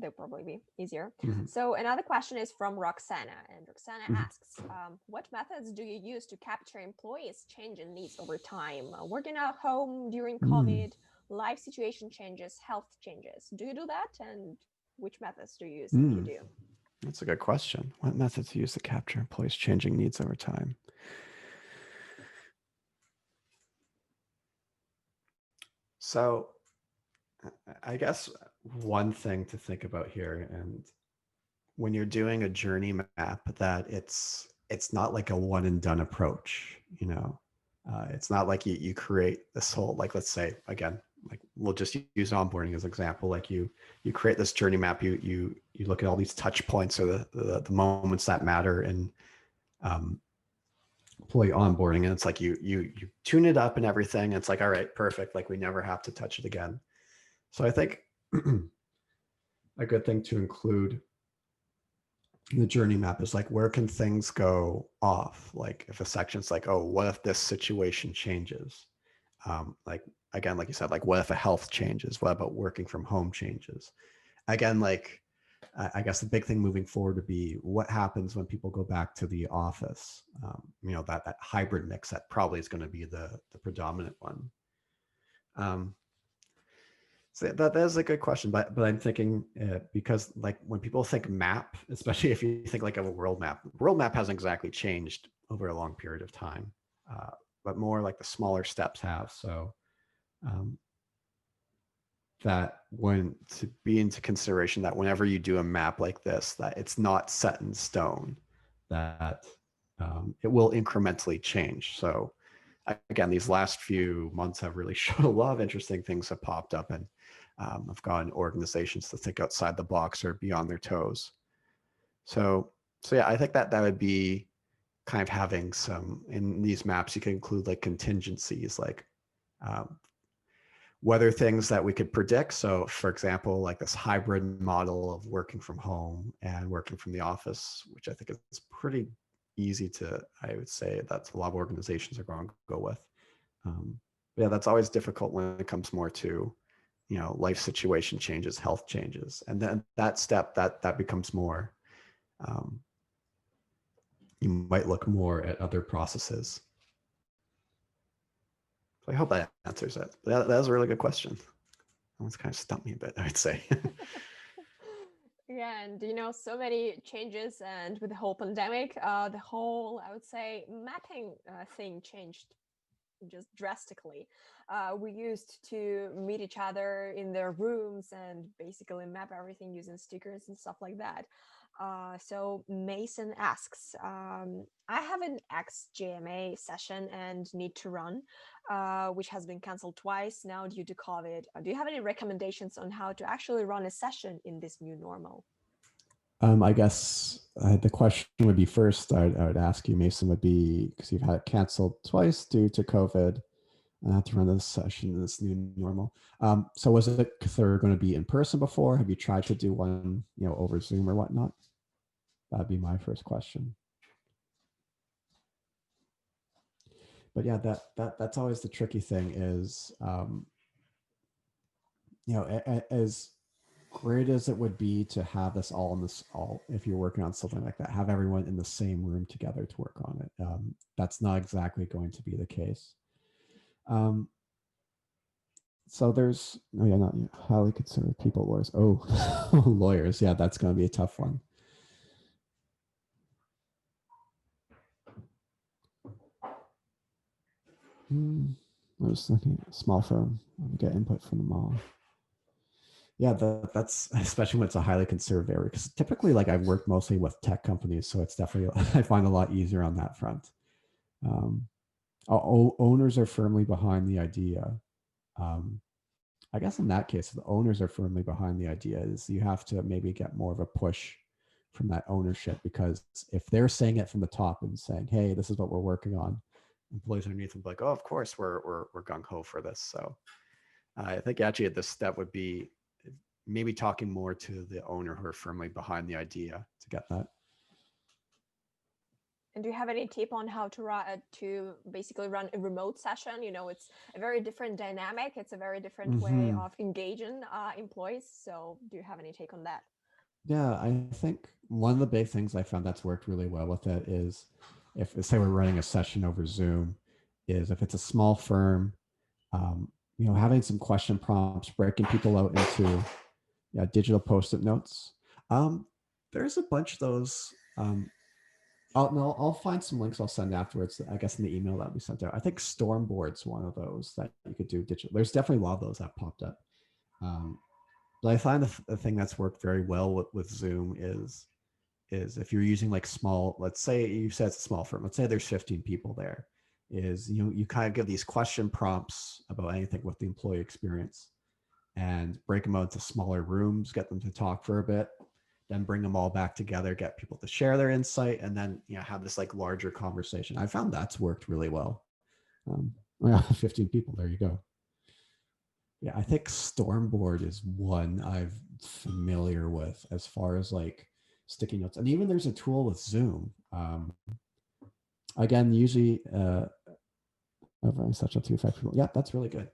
they'll probably be easier. So another question is from Roxana, and Roxana asks, what methods do you use to capture employees' change in needs over time? Working at home during COVID, life situation changes, health changes. Do you do that? And which methods do you use if you do? That's a good question. What methods do you use to capture employees' changing needs over time? So I guess one thing to think about here, and when you're doing a journey map, that it's not like a one and done approach. It's not like you create this whole, like, let's say, again, like we'll just use onboarding as an example. Like you create this journey map, you look at all these touch points, or the moments that matter in employee onboarding, and it's like you tune it up and everything, and it's like, all right, perfect, like we never have to touch it again. So I think a good thing to include in the journey map is like, where can things go off? Like if a section's like, oh, what if this situation changes? Like, again, like you said, like what if a health changes? What about working from home changes? Again, like I guess the big thing moving forward would be what happens when people go back to the office. That hybrid mix, that probably is going to be the predominant one. So that is a good question, but I'm thinking because, like, when people think map, especially if you think like of a world map hasn't exactly changed over a long period of time, but more like the smaller steps have. So that when to be into consideration that whenever you do a map like this, that it's not set in stone, that it will incrementally change. So again, these last few months have really shown a lot of interesting things have popped up, and I've gotten organizations to think outside the box or be on their toes. So yeah, I think that would be kind of having some, in these maps, you can include like contingencies, like whether things that we could predict. So for example, like this hybrid model of working from home and working from the office, which I think is pretty easy to, I would say that's a lot of organizations are going to go with. Yeah, that's always difficult when it comes more to, life situation changes, health changes. And then that step that becomes more you might look more at other processes. So I hope that answers it. That was a really good question. That one's kind of stumped me a bit, I'd say. Yeah, and so many changes, and with the whole pandemic, the whole, I would say, mapping thing changed just drastically. We used to meet each other in their rooms and basically map everything using stickers and stuff like that. So Mason asks, I have an ex-JMA session and need to run, which has been canceled twice now due to COVID. Do you have any recommendations on how to actually run a session in this new normal? I guess the question would be first, I would ask you, Mason, would be, because you've had it canceled twice due to COVID, and have to run this session in this new normal. So was it because they were going to be in person before? Have you tried to do one, over Zoom or whatnot? That'd be my first question. But yeah, that's always the tricky thing is, as great as it would be to have this all if you're working on something like that, have everyone in the same room together to work on it. That's not exactly going to be the case. So there's, not highly considered people, lawyers. Oh, lawyers. Yeah, that's going to be a tough one. I was looking at a small firm. I'll get input from them all. Yeah, that's especially when it's a highly conserved area, because typically, like, I've worked mostly with tech companies, so it's definitely I find a lot easier on that front. Owners are firmly behind the idea. I guess in that case, if the owners are firmly behind the idea, is you have to maybe get more of a push from that ownership, because if they're saying it from the top and saying, "Hey, this is what we're working on," employees underneath them be like, "Oh, of course, we're gung ho for this." So I think actually this step would be maybe talking more to the owner who are firmly behind the idea to get that. And do you have any tip on how to basically run a remote session? It's a very different dynamic. It's a very different way of engaging employees. So do you have any take on that? Yeah, I think one of the big things I found that's worked really well with it is, if, say, we're running a session over Zoom, is if it's a small firm, having some question prompts, breaking people out into digital post-it notes. There's a bunch of those. I'll find some links I'll send afterwards, I guess, in the email that we sent out. I think Stormboard's one of those that you could do digital. There's definitely a lot of those that popped up. But I find the thing that's worked very well with Zoom is if you're using like small, let's say you said it's a small firm, let's say there's 15 people there, is you kind of give these question prompts about anything with the employee experience and break them out into smaller rooms, get them to talk for a bit, then bring them all back together, get people to share their insight, and then have this like larger conversation. I found that's worked really well. 15 people, there you go. Yeah, I think Stormboard is one I'm familiar with as far as like sticky notes, and even there's a tool with Zoom. Again, usually over such a 2-5 people. Yeah, that's really good.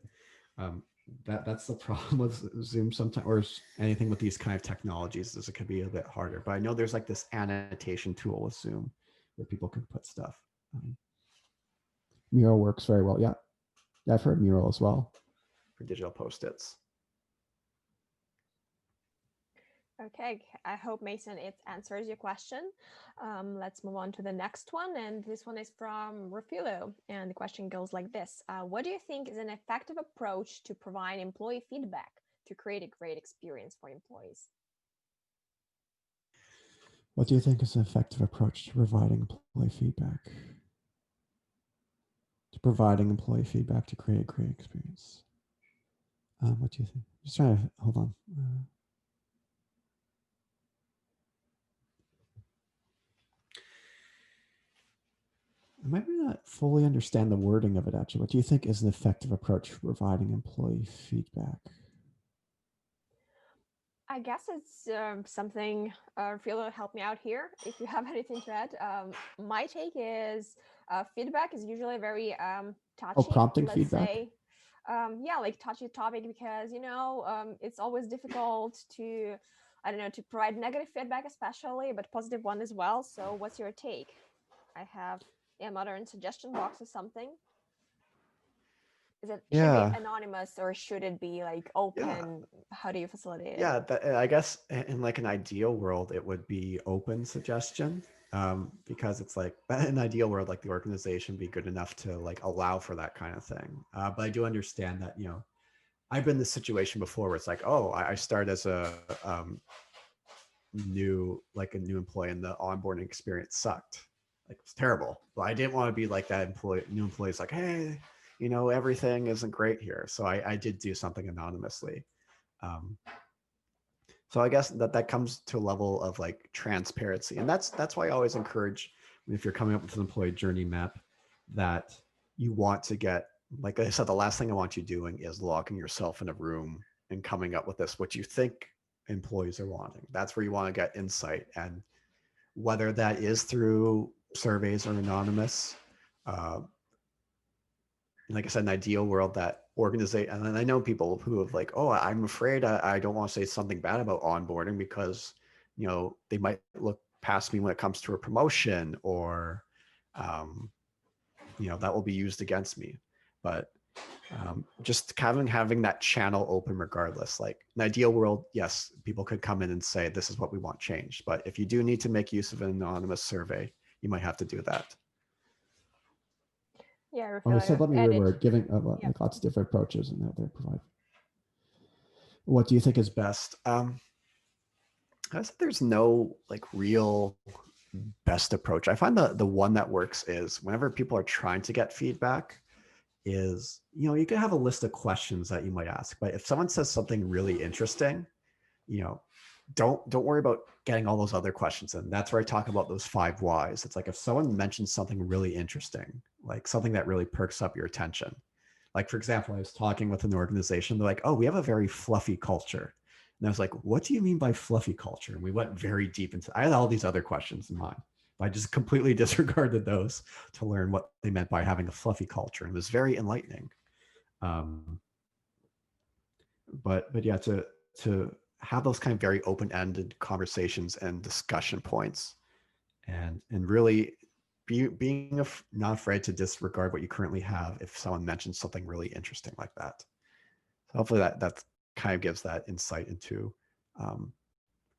That's the problem with Zoom sometimes, or anything with these kind of technologies, is it could be a bit harder. But I know there's like this annotation tool with Zoom where people can put stuff. Mural works very well. Yeah, I've heard Mural as well for digital post-its. Okay, I hope, Mason, it answers your question. Let's move on to the next one. And this one is from Rafulo. And the question goes like this. What do you think is an effective approach to provide employee feedback to create a great experience for employees? What do you think is an effective approach to providing employee feedback? To create a great experience. What do you think? Just trying to, hold on. I might not fully understand the wording of it, actually. What do you think is an effective approach for providing employee feedback? I guess it's something, Philo, help me out here if you have anything to add. My take is feedback is usually very touchy. Prompting feedback. Say, like touchy topic, because it's always difficult to I don't know, to provide negative feedback especially, but positive one as well. So what's your take? I have a modern suggestion box or something. Is it should be Yeah. anonymous or should it be like Yeah. open? How do you facilitate it? Yeah, I guess in like an ideal world, it would be open suggestion, because it's like in an ideal world, like the organization be good enough to like allow for that kind of thing. But I do understand that, I've been in this situation before where it's like, oh, I start as a new employee and the onboarding experience sucked. Like, it was terrible. But I didn't want to be like that new employee's like, hey, everything isn't great here. So I did do something anonymously. Um, so I guess that comes to a level of like transparency. And that's why I always encourage, if you're coming up with an employee journey map, that you want to get, like I said, the last thing I want you doing is locking yourself in a room and coming up with what you think employees are wanting. That's where you want to get insight. And whether that is through surveys or anonymous, uh, like I said, an ideal world that organization, and then I know people who have like, oh, I'm afraid I don't want to say something bad about onboarding because, they might look past me when it comes to a promotion, or, that will be used against me. But just having that channel open regardless. Like, an ideal world, yes, people could come in and say, this is what we want changed. But if you do need to make use of an anonymous survey, you might have to do that. Yeah, I feel Okay, like so I've let me added. reword, giving Yeah. like lots of different approaches and how they provide. What do you think is best? I guess there's no like real best approach. I find the one that works is whenever people are trying to get feedback is, you can have a list of questions that you might ask, but if someone says something really interesting, don't worry about getting all those other questions in. That's where I talk about those 5 whys. It's like if someone mentions something really interesting, like something that really perks up your attention. Like, for example, I was talking with an organization. They're like, oh, we have a very fluffy culture. And I was like, what do you mean by fluffy culture? And we went very deep into, I had all these other questions in mind. But I just completely disregarded those to learn what they meant by having a fluffy culture. And it was very enlightening. But yeah, to have those kind of very open-ended conversations and discussion points, and really being not afraid to disregard what you currently have if someone mentions something really interesting like that. So hopefully that kind of gives that insight into.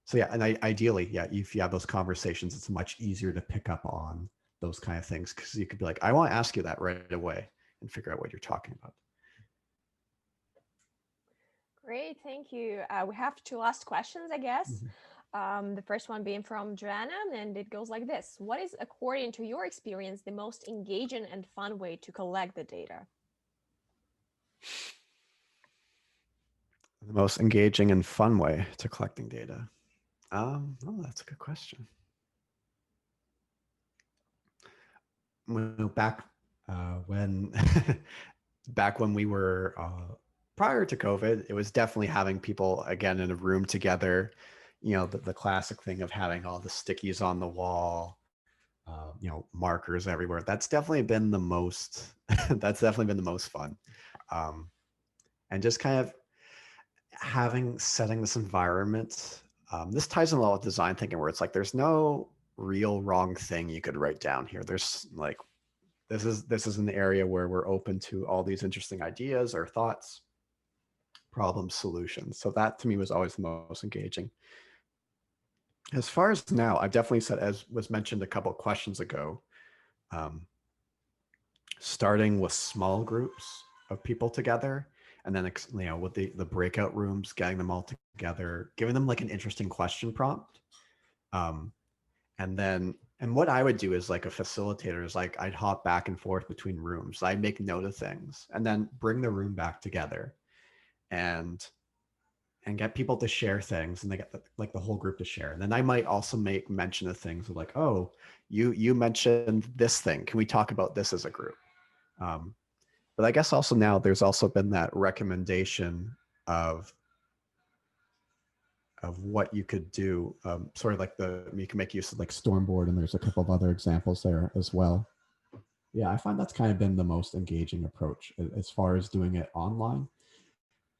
So yeah, and ideally, yeah, if you have those conversations, it's much easier to pick up on those kind of things, because you could be like, I want to ask you that right away and figure out what you're talking about. Great, thank you. We have 2 last questions, I guess. The first one being from Joanna, and it goes like this. What is, according to your experience, the most engaging and fun way to collect the data? The most engaging and fun way to collecting data. Oh, that's a good question. Well, back when back when we were prior to COVID, it was definitely having people again in a room together. The classic thing of having all the stickies on the wall, markers everywhere. That's definitely been the most. That's definitely been the most fun, and just kind of setting this environment. This ties in a lot with design thinking, where it's like there's no real wrong thing you could write down here. There's like this is an area where we're open to all these interesting ideas or thoughts, problem solutions. So that to me was always the most engaging. As far as now, I've definitely said, as was mentioned a couple of questions ago, starting with small groups of people together, and then with the breakout rooms, getting them all together, giving them like an interesting question prompt, and what I would do is, like a facilitator, is like I'd hop back and forth between rooms. I'd make note of things and then bring the room back together, and get people to share things, and they get the whole group to share. And then I might also make mention of things like, oh, you mentioned this thing. Can we talk about this as a group? But I guess also now there's also been that recommendation of what you could do, sort of like you can make use of like Stormboard, and there's a couple of other examples there as well. Yeah, I find that's kind of been the most engaging approach as far as doing it online.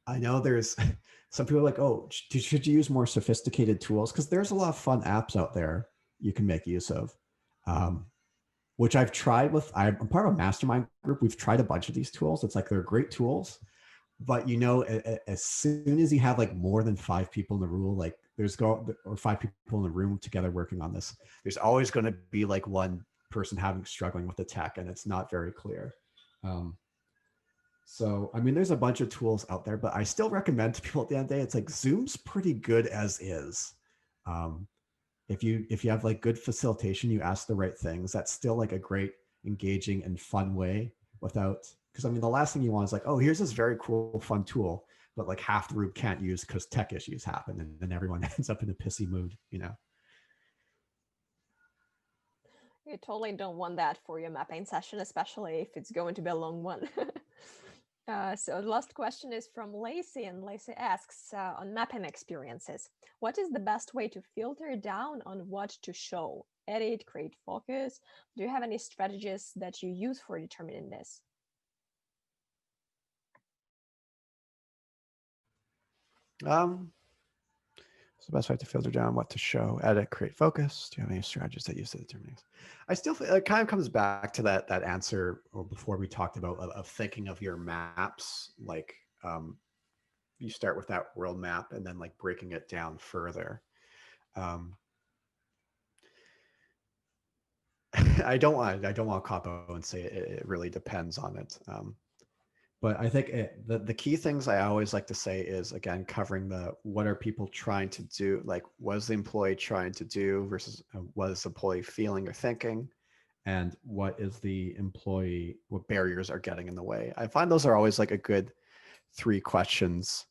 I know there's some people are like, oh, should you use more sophisticated tools? Because there's a lot of fun apps out there you can make use of, which I've tried with. I'm part of a mastermind group. We've tried a bunch of these tools. It's like they're great tools, but as soon as you have like more than 5 people in the room, like or 5 people in the room together working on this, there's always going to be like one person struggling with the tech, and it's not very clear. So, I mean, there's a bunch of tools out there, but I still recommend to people at the end of the day, it's like Zoom's pretty good as is. If you have like good facilitation, you ask the right things, that's still like a great, engaging and fun way because I mean, the last thing you want is like, oh, here's this very cool, fun tool, but like half the room can't use because tech issues happen and then everyone ends up in a pissy mood, You totally don't want that for your mapping session, especially if it's going to be a long one. So the last question is from Lacey, and Lacey asks, on mapping experiences, what is the best way to filter down on what to show, edit, create focus? Do you have any strategies that you use for determining this? What's the best way to filter down what to show, edit, create focus? Do you have any strategies that use to determine? I still feel it kind of comes back to that answer or before we talked about of thinking of your maps, like you start with that world map and then like breaking it down further. I don't want to cop out and say it really depends on it. But I think the key things I always like to say is, again, covering what are people trying to do? Like, what is the employee trying to do versus what is the employee feeling or thinking? And what barriers are getting in the way? I find those are always like a good 3 questions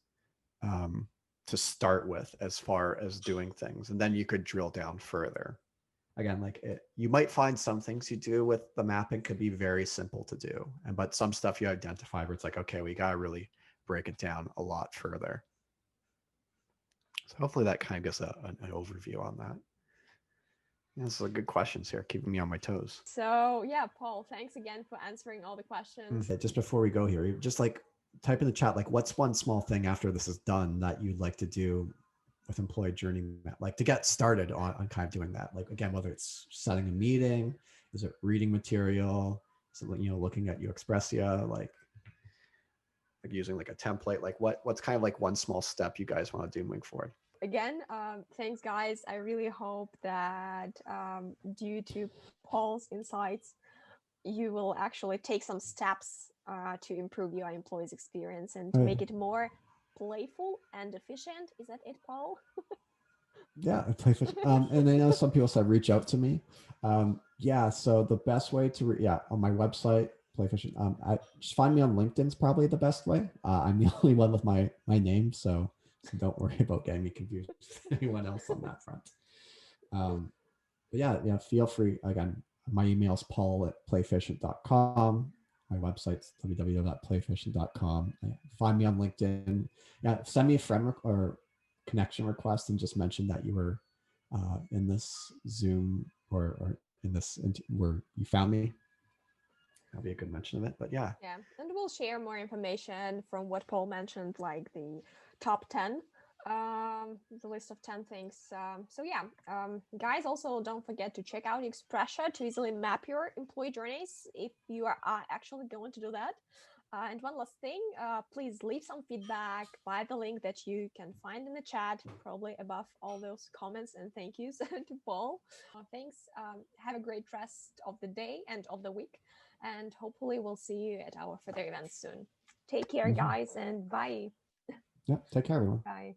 to start with as far as doing things. And then you could drill down further. Again, like you might find some things you do with the mapping could be very simple to do, but some stuff you identify where it's like, okay, we got to really break it down a lot further. So hopefully that kind of gives an overview on that. This is good questions here, keeping me on my toes. So yeah, Paul, thanks again for answering all the questions. Just before we go here, just like type in the chat, like what's one small thing after this is done that you'd like to do with employee journey map, like to get started on kind of doing that? Like, again, whether it's setting a meeting, is it reading material, is it, looking at Expressia, like using like a template, like what's kind of like one small step you guys want to do moving forward? Again, thanks guys. I really hope that due to Paul's insights, you will actually take some steps to improve your employees' experience and to make it more playful and efficient. Is that it, Paul? Yeah, Playficient. And I know some people said reach out to me. Yeah, so the best way to on my website, Playficient. Just find me on LinkedIn is probably the best way. I'm the only one with my name, so don't worry about getting me confused with anyone else on that front. But yeah, feel free. Again, my email is paul@playficient.com. My website's www.playficient.com. Find me on LinkedIn. Yeah, send me a friend or connection request and just mention that you were in this Zoom or in this where you found me. That'll be a good mention of it. But yeah, and we'll share more information from what Paul mentioned, like the top 10, the list of 10 things. So yeah, guys, also don't forget to check out Expressia to easily map your employee journeys if you are actually going to do that. And one last thing, please leave some feedback via the link that you can find in the chat, probably above all those comments and thank yous to Paul. Thanks. Have a great rest of the day and of the week. And hopefully we'll see you at our further events soon. Take care, guys, and bye. Yeah, take care, everyone. Bye.